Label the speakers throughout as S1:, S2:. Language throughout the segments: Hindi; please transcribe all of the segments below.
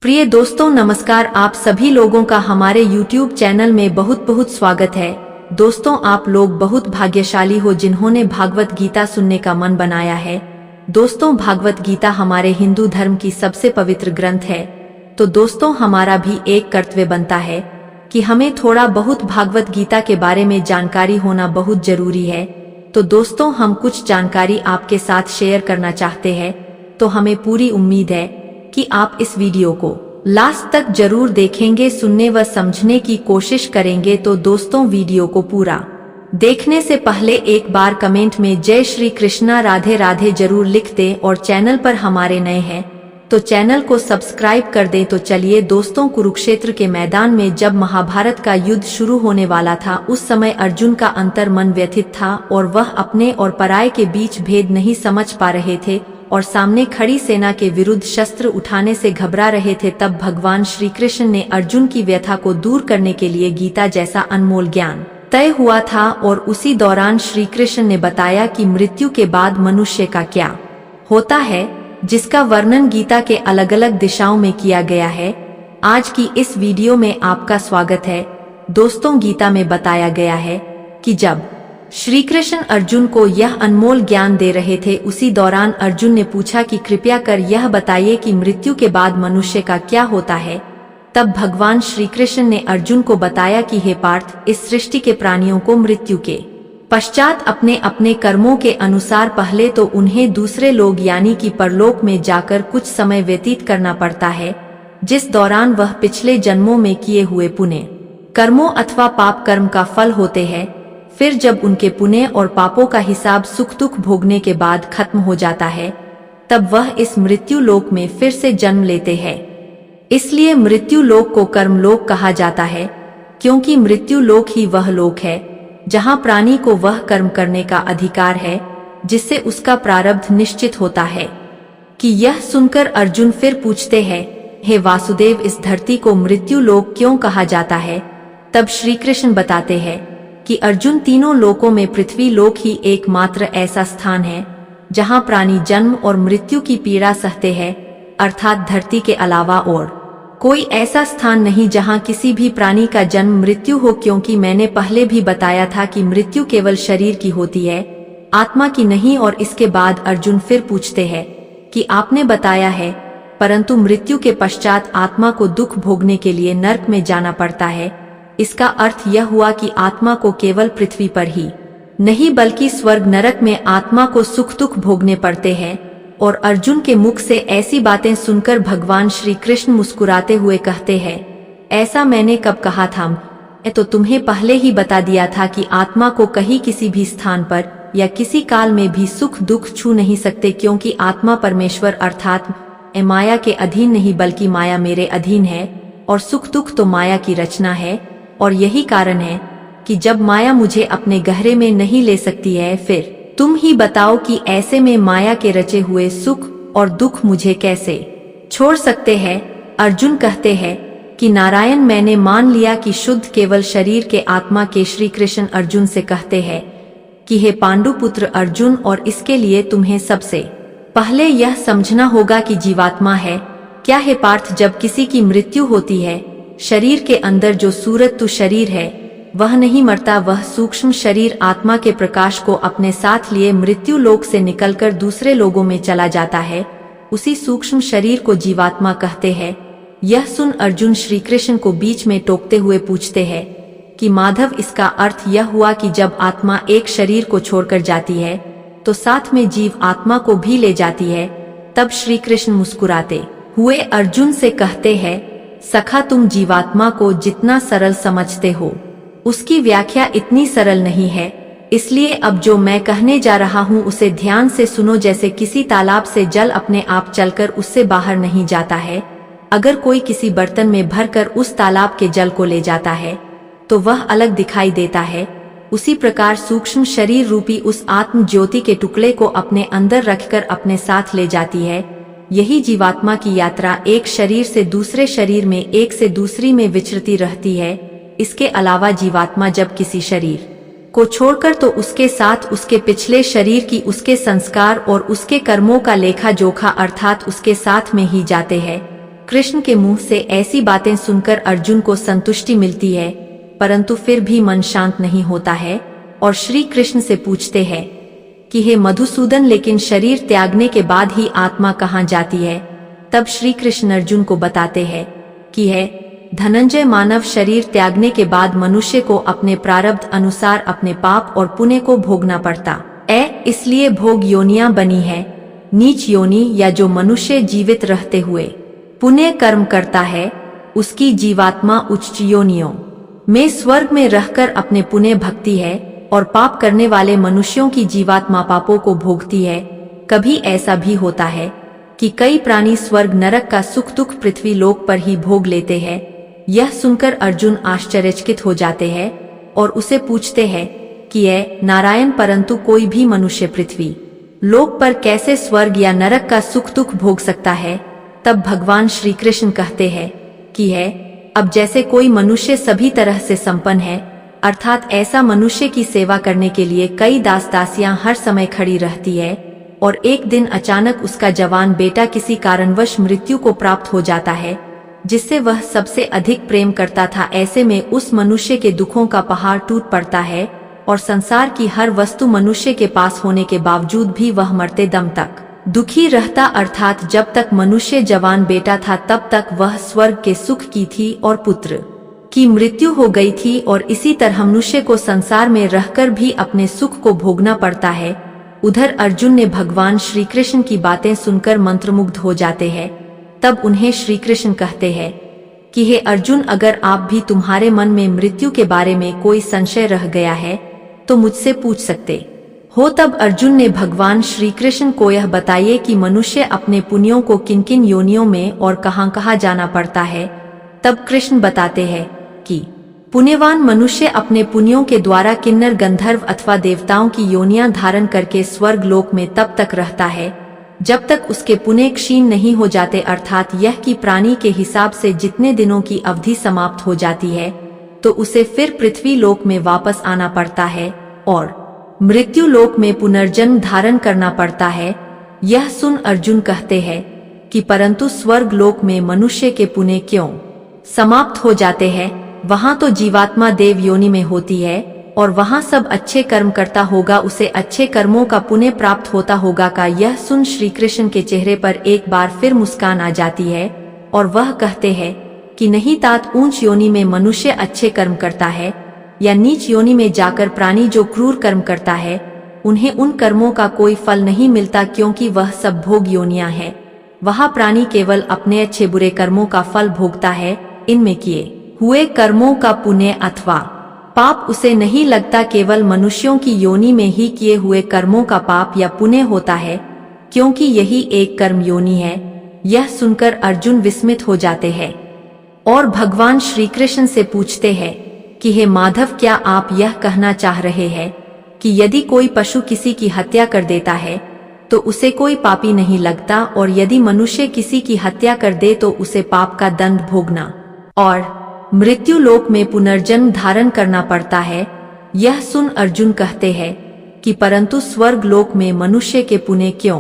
S1: प्रिय दोस्तों नमस्कार, आप सभी लोगों का हमारे YouTube चैनल में बहुत बहुत स्वागत है। दोस्तों आप लोग बहुत भाग्यशाली हो जिन्होंने भागवत गीता सुनने का मन बनाया है। दोस्तों भागवत गीता हमारे हिंदू धर्म की सबसे पवित्र ग्रंथ है। तो दोस्तों हमारा भी एक कर्तव्य बनता है कि हमें थोड़ा बहुत भागवत गीता के बारे में जानकारी होना बहुत जरूरी है। तो दोस्तों हम कुछ जानकारी आपके साथ शेयर करना चाहते हैं। तो हमें पूरी उम्मीद है कि आप इस वीडियो को लास्ट तक जरूर देखेंगे, सुनने व समझने की कोशिश करेंगे। तो दोस्तों वीडियो को पूरा देखने से पहले एक बार कमेंट में जय श्री कृष्णा राधे राधे जरूर लिख दें और चैनल पर हमारे नए हैं तो चैनल को सब्सक्राइब कर दें। तो चलिए दोस्तों, कुरुक्षेत्र के मैदान में जब महाभारत का युद्ध शुरू होने वाला था उस समय अर्जुन का अंतर मन व्यथित था और वह अपने और पराये के बीच भेद नहीं समझ पा रहे थे और सामने खड़ी सेना के विरुद्ध शस्त्र उठाने से घबरा रहे थे। तब भगवान श्री कृष्ण ने अर्जुन की व्यथा को दूर करने के लिए गीता जैसा अनमोल ज्ञान तय हुआ था और उसी दौरान श्री कृष्ण ने बताया कि मृत्यु के बाद मनुष्य का क्या होता है, जिसका वर्णन गीता के अलग अलग दिशाओं में किया गया है। आज की इस वीडियो में आपका स्वागत है। दोस्तों गीता में बताया गया है कि जब श्री कृष्ण अर्जुन को यह अनमोल ज्ञान दे रहे थे उसी दौरान अर्जुन ने पूछा कि कृपया कर यह बताइए कि मृत्यु के बाद मनुष्य का क्या होता है। तब भगवान श्री कृष्ण ने अर्जुन को बताया कि हे पार्थ, इस सृष्टि के प्राणियों को मृत्यु के पश्चात अपने अपने कर्मों के अनुसार पहले तो उन्हें दूसरे लोग यानी कि परलोक में जाकर कुछ समय व्यतीत करना पड़ता है, जिस दौरान वह पिछले जन्मों में किए हुए पुण्य कर्मों अथवा पाप कर्म का फल होते हैं। फिर जब उनके पुण्य और पापों का हिसाब सुख दुख भोगने के बाद खत्म हो जाता है तब वह इस मृत्यु लोक में फिर से जन्म लेते हैं। इसलिए मृत्यु लोक को कर्म लोक कहा जाता है, क्योंकि मृत्यु लोक ही वह लोक है जहां प्राणी को वह कर्म करने का अधिकार है जिससे उसका प्रारब्ध निश्चित होता है। कि यह सुनकर अर्जुन फिर पूछते हैं, हे वासुदेव, इस धरती को मृत्यु लोक क्यों कहा जाता है? तब श्री कृष्ण बताते हैं कि अर्जुन, तीनों लोकों में पृथ्वी लोक ही एकमात्र ऐसा स्थान है जहां प्राणी जन्म और मृत्यु की पीड़ा सहते हैं, अर्थात धरती के अलावा और कोई ऐसा स्थान नहीं जहां किसी भी प्राणी का जन्म मृत्यु हो, क्योंकि मैंने पहले भी बताया था कि मृत्यु केवल शरीर की होती है, आत्मा की नहीं। और इसके बाद अर्जुन फिर पूछते हैं कि आपने बताया है परंतु मृत्यु के पश्चात आत्मा को दुख भोगने के लिए नरक में जाना पड़ता है। इसका अर्थ यह हुआ कि आत्मा को केवल पृथ्वी पर ही नहीं बल्कि स्वर्ग नरक में आत्मा को सुख दुख भोगने पड़ते हैं। और अर्जुन के मुख से ऐसी बातें सुनकर भगवान श्री कृष्ण मुस्कुराते हुए कहते हैं, ऐसा मैंने कब कहा था? तो तुम्हें पहले ही बता दिया था कि आत्मा को कहीं किसी भी स्थान पर या किसी काल में भी सुख दुख छू नहीं सकते, क्योंकि आत्मा परमेश्वर अर्थात माया के अधीन नहीं बल्कि माया मेरे अधीन है और सुख दुख तो माया की रचना है। और यही कारण है कि जब माया मुझे अपने गहरे में नहीं ले सकती है, फिर तुम ही बताओ कि ऐसे में माया के रचे हुए सुख और दुख मुझे कैसे छोड़ सकते हैं। अर्जुन कहते हैं कि नारायण, मैंने मान लिया कि शुद्ध केवल शरीर के आत्मा के। श्री कृष्ण अर्जुन से कहते हैं कि हे पांडुपुत्र अर्जुन, और इसके लिए तुम्हें सबसे पहले यह समझना होगा कि जीवात्मा है क्या। हे पार्थ, जब किसी की मृत्यु होती है, शरीर के अंदर जो सूरत शरीर है वह नहीं मरता, वह सूक्ष्म शरीर आत्मा के प्रकाश को अपने साथ लिए मृत्यु लोक से निकलकर दूसरे लोगों में चला जाता है। उसी सूक्ष्म शरीर को जीवात्मा कहते हैं। यह सुन अर्जुन श्री कृष्ण को बीच में टोकते हुए पूछते हैं कि माधव, इसका अर्थ यह हुआ कि जब आत्मा एक शरीर को छोड़कर जाती है तो साथ में जीव आत्मा को भी ले जाती है। तब श्री कृष्ण मुस्कुराते हुए अर्जुन से कहते हैं, सखा, तुम जीवात्मा को जितना सरल समझते हो उसकी व्याख्या इतनी सरल नहीं है। इसलिए अब जो मैं कहने जा रहा हूँ उसे ध्यान से सुनो। जैसे किसी तालाब से जल अपने आप चलकर उससे बाहर नहीं जाता है, अगर कोई किसी बर्तन में भरकर उस तालाब के जल को ले जाता है तो वह अलग दिखाई देता है। उसी प्रकार सूक्ष्म शरीर रूपी उस आत्म ज्योति के टुकड़े को अपने अंदर रखकर अपने साथ ले जाती है। यही जीवात्मा की यात्रा एक शरीर से दूसरे शरीर में, एक से दूसरी में विचरती रहती है। इसके अलावा जीवात्मा जब किसी शरीर को छोड़कर तो उसके साथ उसके पिछले शरीर की, उसके संस्कार और उसके कर्मों का लेखा जोखा अर्थात उसके साथ में ही जाते हैं। कृष्ण के मुंह से ऐसी बातें सुनकर अर्जुन को संतुष्टि मिलती है, परंतु फिर भी मन शांत नहीं होता है और श्री कृष्ण से पूछते हैं कि हे मधुसूदन, लेकिन शरीर त्यागने के बाद ही आत्मा कहाँ जाती है? तब श्री कृष्ण अर्जुन को बताते हैं कि है धनंजय, मानव शरीर त्यागने के बाद मनुष्य को अपने प्रारब्ध अनुसार अपने पाप और पुण्य को भोगना पड़ता है। इसलिए भोग योनियां बनी है। नीच योनि या जो मनुष्य जीवित रहते हुए पुण्य कर्म करता है, उसकी जीवात्मा उच्च योनियों में स्वर्ग में रहकर अपने पुण्य भक्ति है, और पाप करने वाले मनुष्यों की जीवात्मा पापों को भोगती है। कभी ऐसा भी होता है कि कई प्राणी स्वर्ग नरक का सुख दुख पृथ्वी लोक पर ही भोग लेते हैं। यह सुनकर अर्जुन आश्चर्यचकित हो जाते हैं और उसे पूछते हैं कि ये नारायण, परंतु कोई भी मनुष्य पृथ्वी लोक पर कैसे स्वर्ग या नरक का सुख दुख भोग सकता है? तब भगवान श्री कृष्ण कहते हैं कि है अब जैसे कोई मनुष्य सभी तरह से संपन्न है, अर्थात ऐसा मनुष्य की सेवा करने के लिए कई दास दासियां हर समय खड़ी रहती है, और एक दिन अचानक उसका जवान बेटा किसी कारणवश मृत्यु को प्राप्त हो जाता है, जिससे वह सबसे अधिक प्रेम करता था। ऐसे में उस मनुष्य के दुखों का पहाड़ टूट पड़ता है और संसार की हर वस्तु मनुष्य के पास होने के बावजूद भी वह मरते दम तक दुखी रहता, अर्थात जब तक मनुष्य जवान बेटा था तब तक वह स्वर्ग के सुख की थी और पुत्र की मृत्यु हो गई थी, और इसी तरह मनुष्य को संसार में रहकर भी अपने सुख को भोगना पड़ता है। उधर अर्जुन ने भगवान श्री कृष्ण की बातें सुनकर मंत्रमुग्ध हो जाते हैं। तब उन्हें श्री कृष्ण कहते हैं कि हे अर्जुन, अगर आप भी तुम्हारे मन में मृत्यु के बारे में कोई संशय रह गया है तो मुझसे पूछ सकते हो। तब अर्जुन ने भगवान श्री कृष्ण को यह बताइए कि मनुष्य अपने पुण्यों को किन किन योनियों में और कहां कहां जाना पड़ता है। तब कृष्ण बताते हैं कि पुण्यवान मनुष्य अपने पुण्यों के द्वारा किन्नर, गंधर्व अथवा देवताओं की योनियां धारण करके स्वर्ग लोक में तब तक रहता है जब तक उसके पुण्य क्षीण नहीं हो जाते, अर्थात यह कि प्राणी के हिसाब से जितने दिनों की अवधि समाप्त हो जाती है तो उसे फिर पृथ्वी लोक में वापस आना पड़ता है और मृत्यु लोक में पुनर्जन्म धारण करना पड़ता है। यह सुन अर्जुन कहते हैं कि परंतु स्वर्ग लोक में मनुष्य के पुण्य क्यों समाप्त हो जाते हैं? वहां तो जीवात्मा देव योनि में होती है और वहां सब अच्छे कर्म करता होगा, उसे अच्छे कर्मों का पुण्य प्राप्त होता होगा। का यह सुन श्री कृष्ण के चेहरे पर एक बार फिर मुस्कान आ जाती है और वह कहते हैं कि नहीं तात, ऊंच योनि में मनुष्य अच्छे कर्म करता है या नीच योनि में जाकर प्राणी जो क्रूर कर्म करता है, उन्हें उन कर्मों का कोई फल नहीं मिलता, क्योंकि वह सब भोग योनियां है। वह प्राणी केवल अपने अच्छे बुरे कर्मों का फल भोगता है। इनमें किए हुए कर्मों का पुण्य अथवा पाप उसे नहीं लगता, केवल मनुष्यों की योनि में ही किए हुए कर्मों का पाप या पुण्य होता है, क्योंकि यही एक कर्म योनि है। यह सुनकर अर्जुन विस्मित हो जाते हैं और भगवान श्री कृष्ण से पूछते हैं कि हे माधव, क्या आप यह कहना चाह रहे हैं कि यदि कोई पशु किसी की हत्या कर देता है तो उसे कोई पापी नहीं लगता, और यदि मनुष्य किसी की हत्या कर दे तो उसे पाप का दंड भोगना और मृत्यु लोक में पुनर्जन्म धारण करना पड़ता है? यह सुन अर्जुन कहते हैं कि परंतु स्वर्ग लोक में मनुष्य के पुण्य क्यों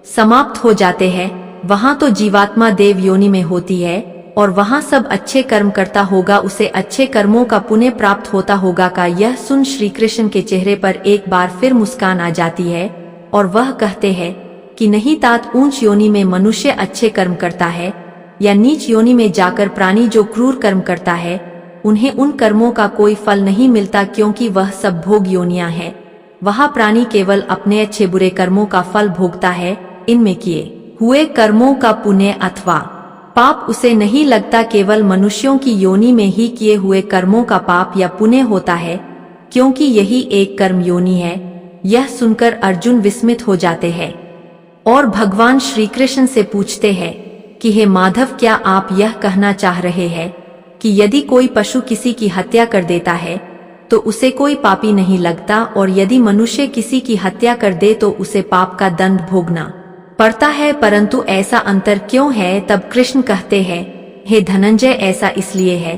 S1: समाप्त हो जाते हैं? वहां तो जीवात्मा देव योनि में होती है और वहां सब अच्छे कर्म करता होगा, उसे अच्छे कर्मों का पुण्य प्राप्त होता होगा। का यह सुन श्री कृष्ण के चेहरे पर एक बार फिर मुस्कान आ जाती है और वह कहते हैं कि नहीं तात, ऊंच योनि में मनुष्य अच्छे कर्म करता है या नीच योनि में जाकर प्राणी जो क्रूर कर्म करता है, उन्हें उन कर्मों का कोई फल नहीं मिलता, क्योंकि वह सब भोग योनियां है। वह प्राणी केवल अपने अच्छे बुरे कर्मों का फल भोगता है। इनमें किए हुए कर्मों का पुण्य अथवा पाप उसे नहीं लगता, केवल मनुष्यों की योनि में ही किए हुए कर्मों का पाप या पुण्य होता है, क्योंकि यही एक कर्म योनि है। यह सुनकर अर्जुन विस्मित हो जाते हैं और भगवान श्री कृष्ण से पूछते हैं कि हे माधव, क्या आप यह कहना चाह रहे हैं कि यदि कोई पशु किसी की हत्या कर देता है तो उसे कोई पापी नहीं लगता, और यदि मनुष्य किसी की हत्या कर दे तो उसे पाप का दंड भोगना पड़ता है, परंतु ऐसा अंतर क्यों है? तब कृष्ण कहते हैं, हे धनंजय, ऐसा इसलिए है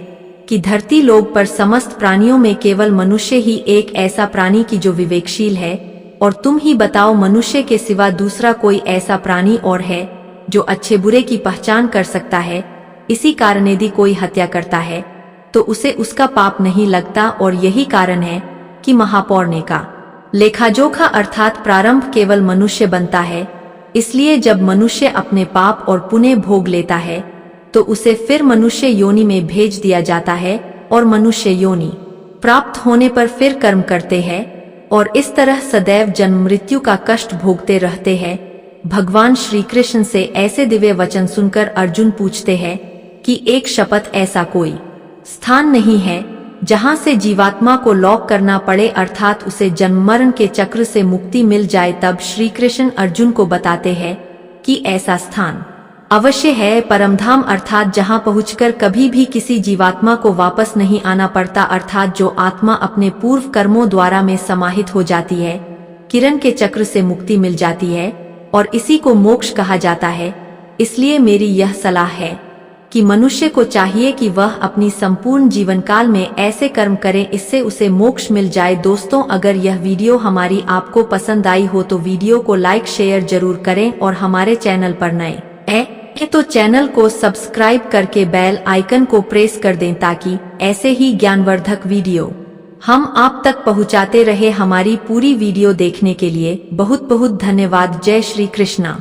S1: कि धरती लोक पर समस्त प्राणियों में केवल मनुष्य ही एक ऐसा प्राणी की जो विवेकशील है, और तुम ही बताओ मनुष्य के सिवा दूसरा कोई ऐसा प्राणी और है जो अच्छे बुरे की पहचान कर सकता है। इसी कारण यदि कोई हत्या करता है तो उसे उसका पाप नहीं लगता, और यही कारण है कि महापौर्णे का लेखाजोखा अर्थात प्रारंभ केवल मनुष्य बनता है। इसलिए जब मनुष्य अपने पाप और पुण्य भोग लेता है तो उसे फिर मनुष्य योनि में भेज दिया जाता है, और मनुष्य योनि प्राप्त होने पर फिर कर्म करते हैं और इस तरह सदैव जन्म मृत्यु का कष्ट भोगते रहते हैं। भगवान श्री कृष्ण से ऐसे दिव्य वचन सुनकर अर्जुन पूछते हैं कि एक शपथ ऐसा कोई स्थान नहीं है जहां से जीवात्मा को लौक करना पड़े, अर्थात उसे जन्म मरण के चक्र से मुक्ति मिल जाए। तब श्री कृष्ण अर्जुन को बताते हैं कि ऐसा स्थान अवश्य है, परमधाम, अर्थात जहां पहुंचकर कभी भी किसी जीवात्मा को वापस नहीं आना पड़ता, अर्थात जो आत्मा अपने पूर्व कर्मों द्वारा में समाहित हो जाती है, किरण के चक्र से मुक्ति मिल जाती है, और इसी को मोक्ष कहा जाता है। इसलिए मेरी यह सलाह है कि मनुष्य को चाहिए कि वह अपनी संपूर्ण जीवन काल में ऐसे कर्म करे, इससे उसे मोक्ष मिल जाए। दोस्तों, अगर यह वीडियो हमारी आपको पसंद आई हो तो वीडियो को लाइक शेयर जरूर करें, और हमारे चैनल पर नए हैं तो चैनल को सब्सक्राइब करके बेल आइकन को प्रेस कर दें ताकि ऐसे ही ज्ञानवर्धक वीडियो हम आप तक पहुंचाते रहे। हमारी पूरी वीडियो देखने के लिए बहुत बहुत धन्यवाद। जय श्री कृष्णा।